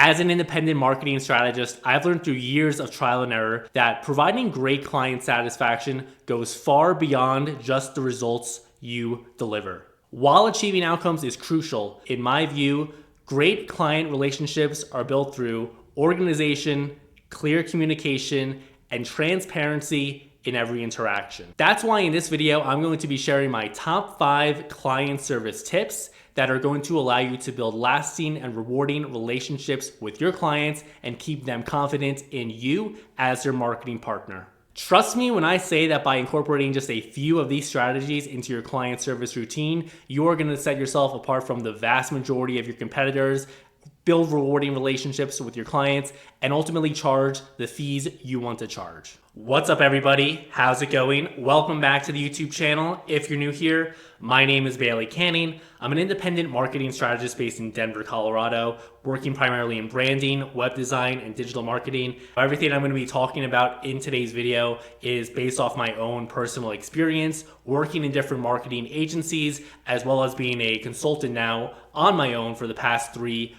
As an independent marketing strategist, I've learned through years of trial and error that providing great client satisfaction goes far beyond just the results you deliver. While achieving outcomes is crucial, in my view, great client relationships are built through organization, clear communication, and transparency in every interaction. That's why in this video, I'm going to be sharing my top 5 client service tips that are going to allow you to build lasting and rewarding relationships with your clients and keep them confident in you as their marketing partner. Trust me when I say that by incorporating just a few of these strategies into your client service routine, you are going to set yourself apart from the vast majority of your competitors, build rewarding relationships with your clients, and ultimately charge the fees you want to charge. What's up, everybody? How's it going? Welcome back to the YouTube channel. If you're new here, my name is Bailey Canning. I'm an independent marketing strategist based in Denver, Colorado, working primarily in branding, web design, and digital marketing. Everything I'm going to be talking about in today's video is based off my own personal experience, working in different marketing agencies, as well as being a consultant now on my own for the past 3+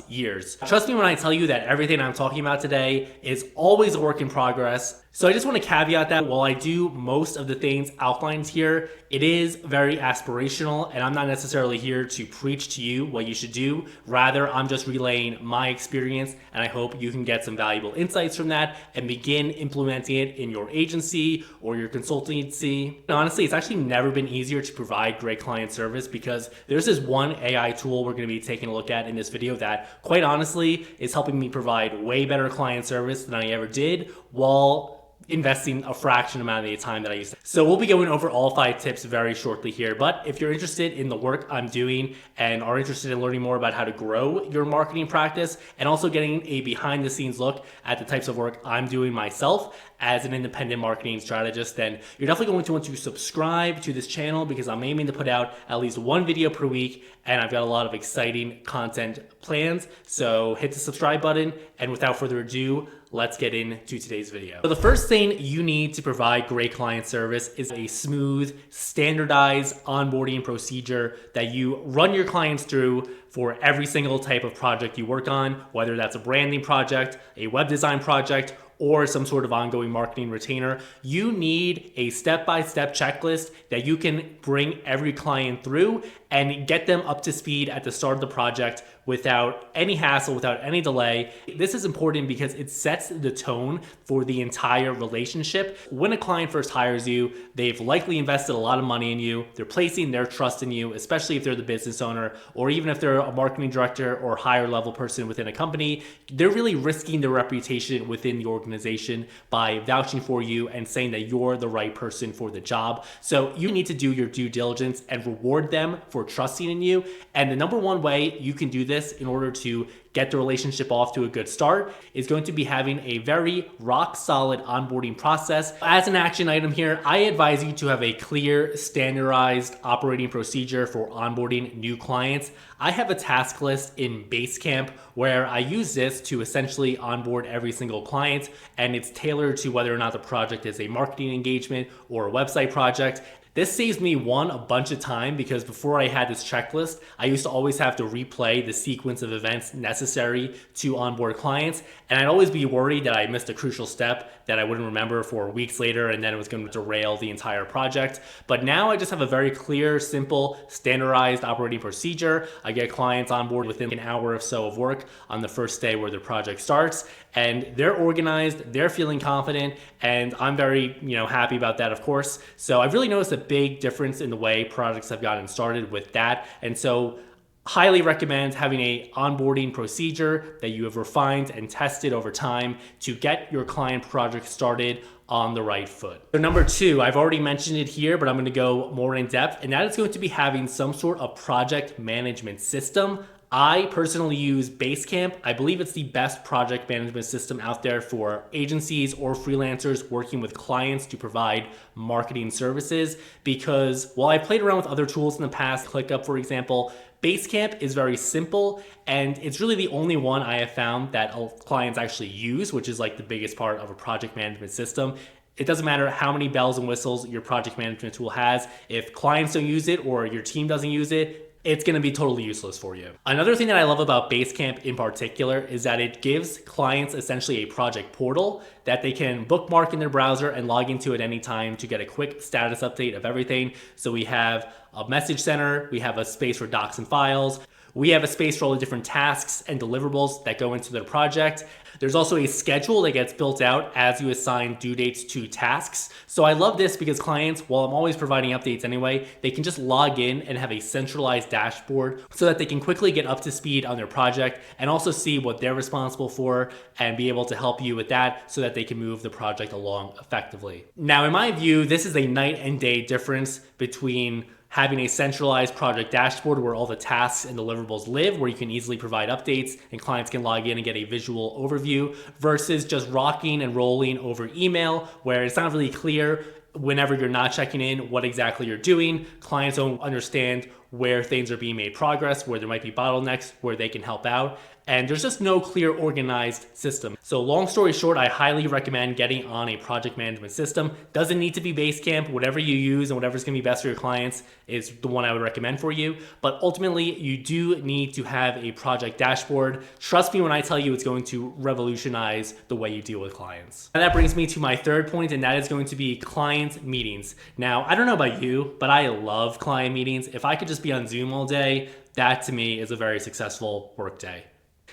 years. Trust me when I tell you that everything I'm talking about today is always a work in progress. So I just want to caveat that while I do most of the things outlined here, it is very aspirational, and I'm not necessarily here to preach to you what you should do. Rather, I'm just relaying my experience, and I hope you can get some valuable insights from that and begin implementing it in your agency or your consultancy. And honestly, it's actually never been easier to provide great client service because there's this one AI tool we're going to be taking a look at in this video that, quite honestly, is helping me provide way better client service than I ever did while investing a fraction amount of the time that I used to. So we'll be going over all 5 tips very shortly here. But if you're interested in the work I'm doing and are interested in learning more about how to grow your marketing practice and also getting a behind the scenes look at the types of work I'm doing myself as an independent marketing strategist, then you're definitely going to want to subscribe to this channel because I'm aiming to put out at least 1 video per week, and I've got a lot of exciting content plans. So hit the subscribe button, and without further ado, let's get into today's video. So the first thing you need to provide great client service is a smooth, standardized onboarding procedure that you run your clients through for every single type of project you work on, whether that's a branding project, a web design project, or some sort of ongoing marketing retainer. You need a step-by-step checklist that you can bring every client through and get them up to speed at the start of the project without any hassle, without any delay. This is important because it sets the tone for the entire relationship. When a client first hires you, they've likely invested a lot of money in you. They're placing their trust in you, especially if they're the business owner, or even if they're a marketing director or higher level person within a company. They're really risking their reputation within the organization by vouching for you and saying that you're the right person for the job. So you need to do your due diligence and reward them for trusting in you. And the number one way you can do this in order to get the relationship off to a good start is going to be having a very rock solid onboarding process. As an action item here, I advise you to have a clear, standardized operating procedure for onboarding new clients. I have a task list in Basecamp where I use this to essentially onboard every single client, and it's tailored to whether or not the project is a marketing engagement or a website project. This saves me a bunch of time because before I had this checklist, I used to always have to replay the sequence of events necessary to onboard clients. And I'd always be worried that I missed a crucial step that I wouldn't remember for weeks later, and then it was going to derail the entire project. But now I just have a very clear, simple, standardized operating procedure. I get clients on board within an hour or so of work on the first day where the project starts. And they're organized, they're feeling confident, and I'm very, happy about that, of course. So I've really noticed a big difference in the way projects have gotten started with that. And so highly recommend having a onboarding procedure that you have refined and tested over time to get your client project started on the right foot. So number 2, I've already mentioned it here, but I'm going to go more in depth, and that is going to be having some sort of project management system. I personally use Basecamp. I believe it's the best project management system out there for agencies or freelancers working with clients to provide marketing services, because while I played around with other tools in the past, ClickUp, for example, Basecamp is very simple, and it's really the only one I have found that clients actually use, which is like the biggest part of a project management system. It doesn't matter how many bells and whistles your project management tool has. If clients don't use it or your team doesn't use it, it's going to be totally useless for you. Another thing that I love about Basecamp in particular is that it gives clients essentially a project portal that they can bookmark in their browser and log into at any time to get a quick status update of everything. So we have a message center, we have a space for docs and files, we have a space for all the different tasks and deliverables that go into their project. There's also a schedule that gets built out as you assign due dates to tasks. So I love this because clients, while I'm always providing updates anyway, they can just log in and have a centralized dashboard so that they can quickly get up to speed on their project and also see what they're responsible for and be able to help you with that so that they can move the project along effectively. Now, in my view, this is a night and day difference between having a centralized project dashboard where all the tasks and deliverables live, where you can easily provide updates and clients can log in and get a visual overview, versus just rocking and rolling over email where it's not really clear whenever you're not checking in what exactly you're doing. Clients don't understand where things are being made progress, where there might be bottlenecks, where they can help out. And there's just no clear organized system. So long story short, I highly recommend getting on a project management system. Doesn't need to be Basecamp. Whatever you use and whatever's gonna be best for your clients is the one I would recommend for you. But ultimately, you do need to have a project dashboard. Trust me when I tell you it's going to revolutionize the way you deal with clients. And that brings me to my third point, and that is going to be client meetings. Now, I don't know about you, but I love client meetings. If I could just be on Zoom all day, that to me is a very successful work day.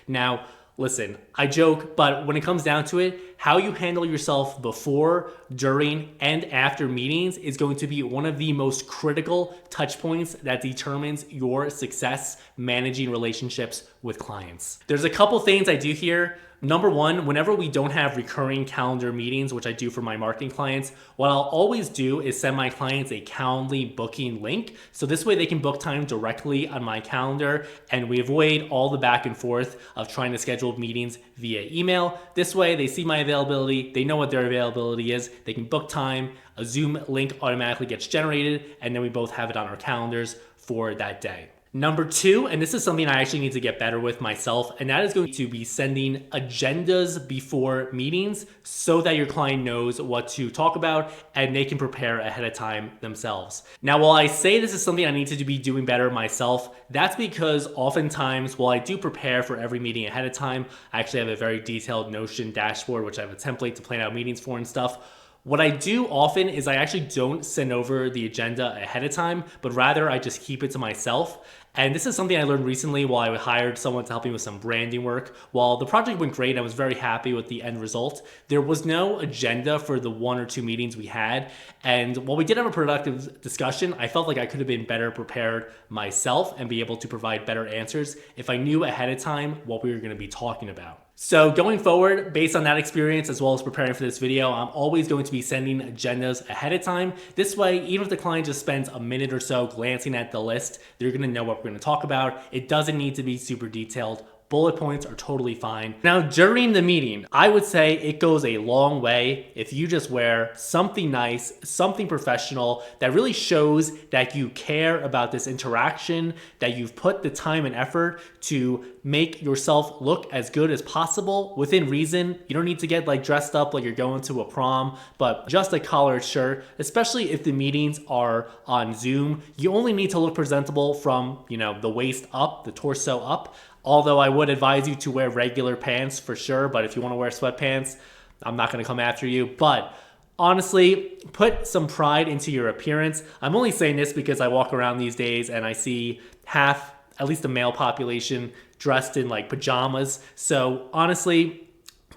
Now, listen, I joke, but when it comes down to it, how you handle yourself before, during, and after meetings is going to be one of the most critical touch points that determines your success managing relationships with clients. There's a couple things I do here. Number one, whenever we don't have recurring calendar meetings, which I do for my marketing clients, what I'll always do is send my clients a Calendly booking link. So this way they can book time directly on my calendar and we avoid all the back and forth of trying to schedule meetings via email. This way they see my availability, they know what their availability is, they can book time, a Zoom link automatically gets generated, and then we both have it on our calendars for that day. Number two, and this is something I actually need to get better with myself, and that is going to be sending agendas before meetings so that your client knows what to talk about and they can prepare ahead of time themselves. Now, while I say this is something I need to be doing better myself, that's because oftentimes while I do prepare for every meeting ahead of time, I actually have a very detailed Notion dashboard, which I have a template to plan out meetings for and stuff. What I do often is I actually don't send over the agenda ahead of time, but rather I just keep it to myself. And this is something I learned recently while I hired someone to help me with some branding work. While the project went great, I was very happy with the end result. There was no agenda for the 1 or 2 meetings we had. And while we did have a productive discussion, I felt like I could have been better prepared myself and be able to provide better answers if I knew ahead of time what we were going to be talking about. So going forward, based on that experience, as well as preparing for this video, I'm always going to be sending agendas ahead of time. This way, even if the client just spends a minute or so glancing at the list, they're going to know what we're going to talk about. It doesn't need to be super detailed. Bullet points are totally fine. Now, during the meeting, I would say it goes a long way if you just wear something nice, something professional that really shows that you care about this interaction, that you've put the time and effort to make yourself look as good as possible within reason. You don't need to get like dressed up like you're going to a prom, but just a collared shirt, especially if the meetings are on Zoom. You only need to look presentable from, the waist up, the torso up. Although I would advise you to wear regular pants for sure, but if you want to wear sweatpants, I'm not going to come after you. But honestly, put some pride into your appearance. I'm only saying this because I walk around these days and I see half, at least the male population, dressed in like pajamas. So honestly,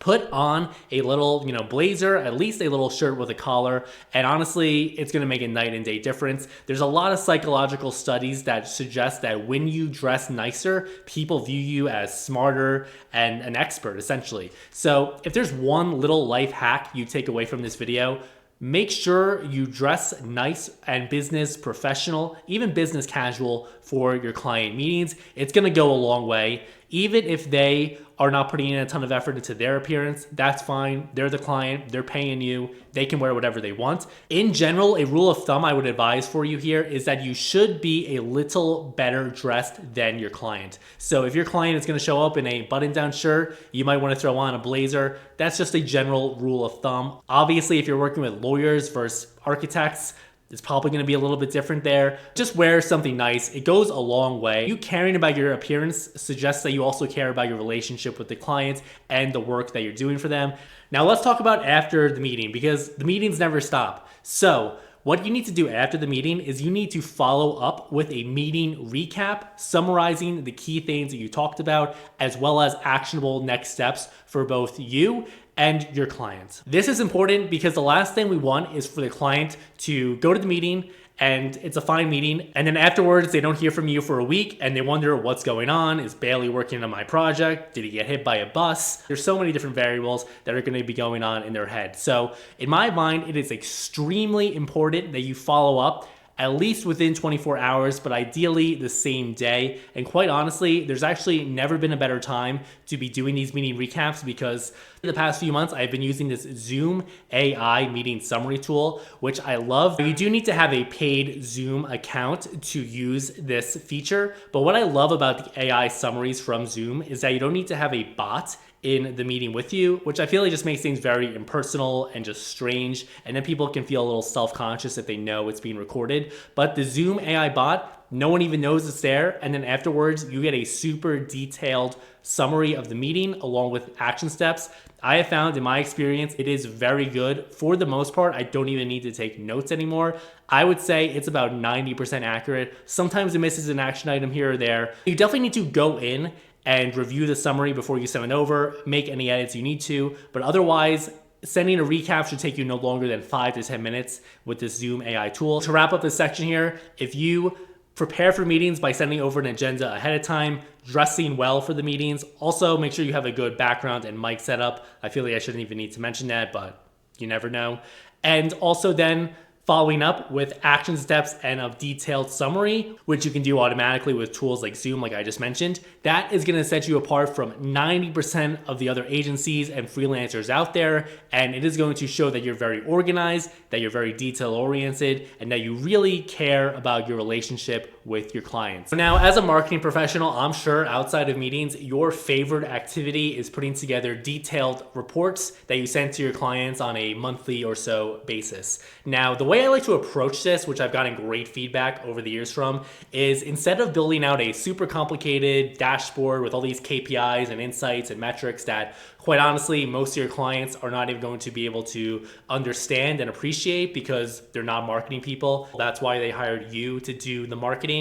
put on a little, blazer, at least a little shirt with a collar. And honestly, it's going to make a night and day difference. There's a lot of psychological studies that suggest that when you dress nicer, people view you as smarter and an expert, essentially. So if there's one little life hack you take away from this video, make sure you dress nice and business professional, even business casual for your client meetings. It's going to go a long way. Even if they are not putting in a ton of effort into their appearance, that's fine. They're the client, they're paying you, they can wear whatever they want. In general, a rule of thumb I would advise for you here is that you should be a little better dressed than your client. So if your client is going to show up in a button-down shirt, you might want to throw on a blazer. That's just a general rule of thumb. Obviously, if you're working with lawyers versus architects, It's probably going to be a little bit different there. Just wear something nice. It goes a long way. You caring about your appearance suggests that you also care about your relationship with the client and the work that you're doing for them. Now let's talk about after the meeting, because the meetings never stop. So what you need to do after the meeting is you need to follow up with a meeting recap, summarizing the key things that you talked about, as well as actionable next steps for both you and your client. This is important because the last thing we want is for the client to go to the meeting and it's a fine meeting, and then afterwards they don't hear from you for a week and they wonder what's going on. Is Bailey working on my project? Did he get hit by a bus? There's so many different variables that are going to be going on in their head. So in my mind, it is extremely important that you follow up at least within 24 hours, but ideally the same day. And quite honestly, there's actually never been a better time to be doing these meeting recaps, because in the past few months, I've been using this Zoom AI meeting summary tool, which I love. You do need to have a paid Zoom account to use this feature. But what I love about the AI summaries from Zoom is that you don't need to have a bot in the meeting with you, which I feel like just makes things very impersonal and just strange. And then people can feel a little self-conscious if they know it's being recorded. But the Zoom AI bot, no one even knows it's there. And then afterwards, you get a super detailed summary of the meeting along with action steps. I have found in my experience, it is very good. For the most part, I don't even need to take notes anymore. I would say it's about 90% accurate. Sometimes it misses an action item here or there. You definitely need to go in and review the summary before you send it over, make any edits you need to, but otherwise, sending a recap should take you no longer than 5 to 10 minutes with this Zoom AI tool. To wrap up this section here, if you prepare for meetings by sending over an agenda ahead of time, dressing well for the meetings, also make sure you have a good background and mic setup. I feel like I shouldn't even need to mention that, but you never know. And also then following up with action steps and a detailed summary, which you can do automatically with tools like Zoom, like I just mentioned. That is going to set you apart from 90% of the other agencies and freelancers out there. And it is going to show that you're very organized, that you're very detail oriented, and that you really care about your relationship with your clients. So now, as a marketing professional, I'm sure outside of meetings, your favorite activity is putting together detailed reports that you send to your clients on a monthly or so basis. Now, the way I like to approach this, which I've gotten great feedback over the years from, is instead of building out a super complicated dashboard with all these KPIs and insights and metrics that, quite honestly, most of your clients are not even going to be able to understand and appreciate because they're not marketing people. That's why they hired you to do the marketing.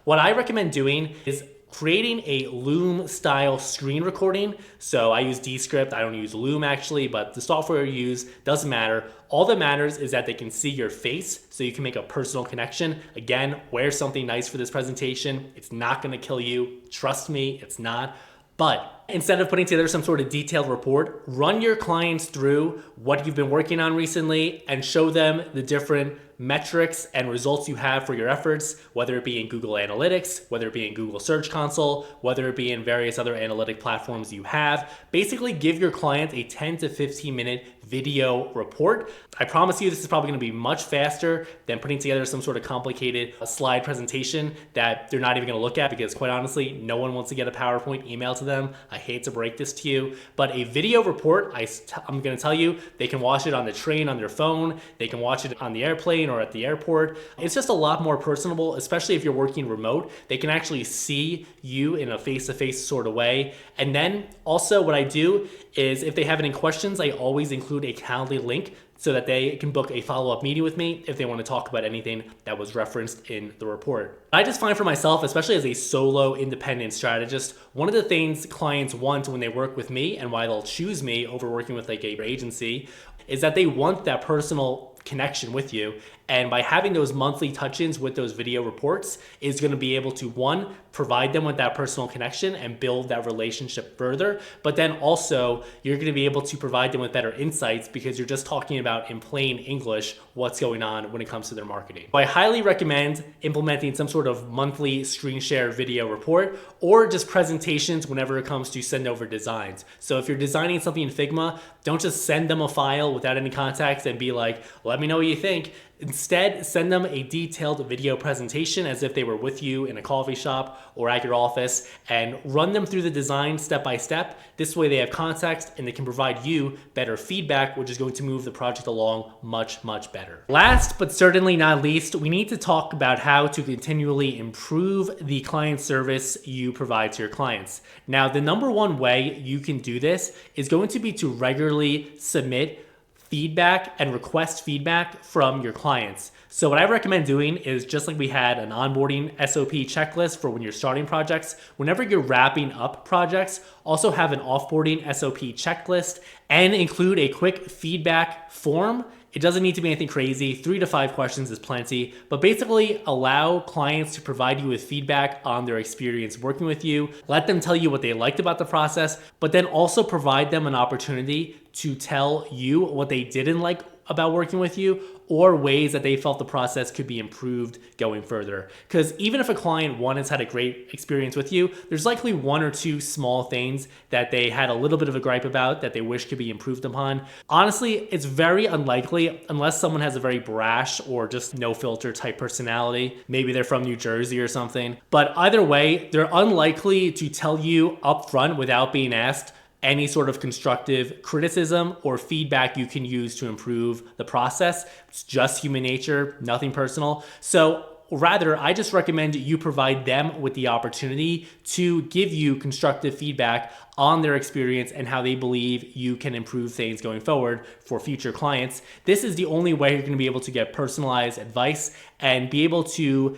What I recommend doing is creating a Loom style screen recording. So I use Descript. I don't use Loom actually, but the software you use doesn't matter. All that matters is that they can see your face so you can make a personal connection. Again, wear something nice for this presentation. It's not going to kill you. Trust me, it's not. But instead of putting together some sort of detailed report, run your clients through what you've been working on recently and show them the different metrics and results you have for your efforts, whether it be in Google Analytics, whether it be in Google Search Console, whether it be in various other analytic platforms you have. Basically, give your client a 10 to 15 minute video report. I promise you this is probably going to be much faster than putting together some sort of complicated slide presentation that they're not even going to look at, because quite honestly, no one wants to get a PowerPoint email to them. I hate to break this to you, but a video report, I'm going to tell you, they can watch it on the train on their phone, they can watch it on the airplane or at the airport. It's just a lot more personable, especially if you're working remote. They can actually see you in a face-to-face sort of way. And then also what I do is if they have any questions, I always include a Calendly link so that they can book a follow-up meeting with me if they want to talk about anything that was referenced in the report. I just find for myself, especially as a solo independent strategist, one of the things clients want when they work with me and why they'll choose me over working with like a agency is that they want that personal connection with you. And by having those monthly touch-ins with those video reports is going to be able to, one, provide them with that personal connection and build that relationship further. But then also you're going to be able to provide them with better insights because you're just talking about in plain English what's going on when it comes to their marketing. So I highly recommend implementing some sort of monthly screen share video report or just presentations whenever it comes to send over designs. So if you're designing something in Figma, don't just send them a file without any context and be like, Let me know what you think. Instead, send them a detailed video presentation as if they were with you in a coffee shop or at your office, and run them through the design step by step. This way they have context and they can provide you better feedback, which is going to move the project along much, much better. Last, but certainly not least, we need to talk about how to continually improve the client service you provide to your clients. Now, the number one way you can do this is going to be to regularly submit feedback and request feedback from your clients. So what I recommend doing is, just like we had an onboarding SOP checklist for when you're starting projects, whenever you're wrapping up projects, also have an offboarding SOP checklist and include a quick feedback form. It doesn't need to be anything crazy. 3 to 5 questions is plenty, but basically allow clients to provide you with feedback on their experience working with you. Let them tell you what they liked about the process, but then also provide them an opportunity to tell you what they didn't like about working with you, or ways that they felt the process could be improved going further. Because even if a client, one, has had a great experience with you, there's likely 1 or 2 small things that they had a little bit of a gripe about that they wish could be improved upon. Honestly, it's very unlikely, unless someone has a very brash or just no filter type personality. Maybe they're from New Jersey or something. But either way, they're unlikely to tell you upfront without being asked any sort of constructive criticism or feedback you can use to improve the process. It's just human nature, nothing personal. So rather, I just recommend you provide them with the opportunity to give you constructive feedback on their experience and how they believe you can improve things going forward for future clients. This is the only way you're going to be able to get personalized advice and be able to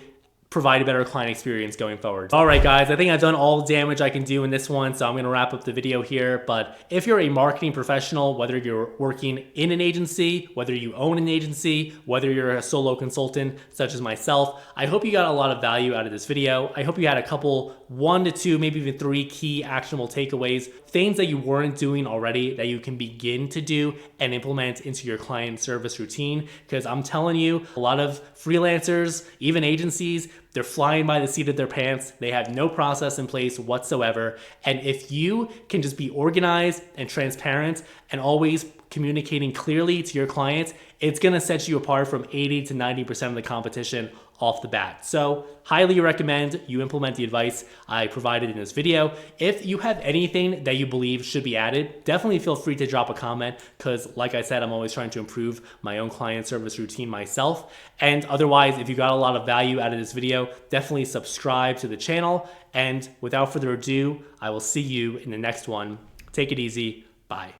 provide a better client experience going forward. All right, guys, I think I've done all the damage I can do in this one, so I'm gonna wrap up the video here. But if you're a marketing professional, whether you're working in an agency, whether you own an agency, whether you're a solo consultant such as myself, I hope you got a lot of value out of this video. I hope you had a couple, 1 to 2, maybe even 3 key actionable takeaways, things that you weren't doing already that you can begin to do and implement into your client service routine. Because I'm telling you, a lot of freelancers, even agencies, they're flying by the seat of their pants. They have no process in place whatsoever. And if you can just be organized and transparent and always communicating clearly to your clients, it's gonna set you apart from 80 to 90% of the competition off the bat. So highly recommend you implement the advice I provided in this video. If you have anything that you believe should be added, definitely feel free to drop a comment, because like I said, I'm always trying to improve my own client service routine myself. And otherwise, if you got a lot of value out of this video, definitely subscribe to the channel. And without further ado, I will see you in the next one. Take it easy. Bye.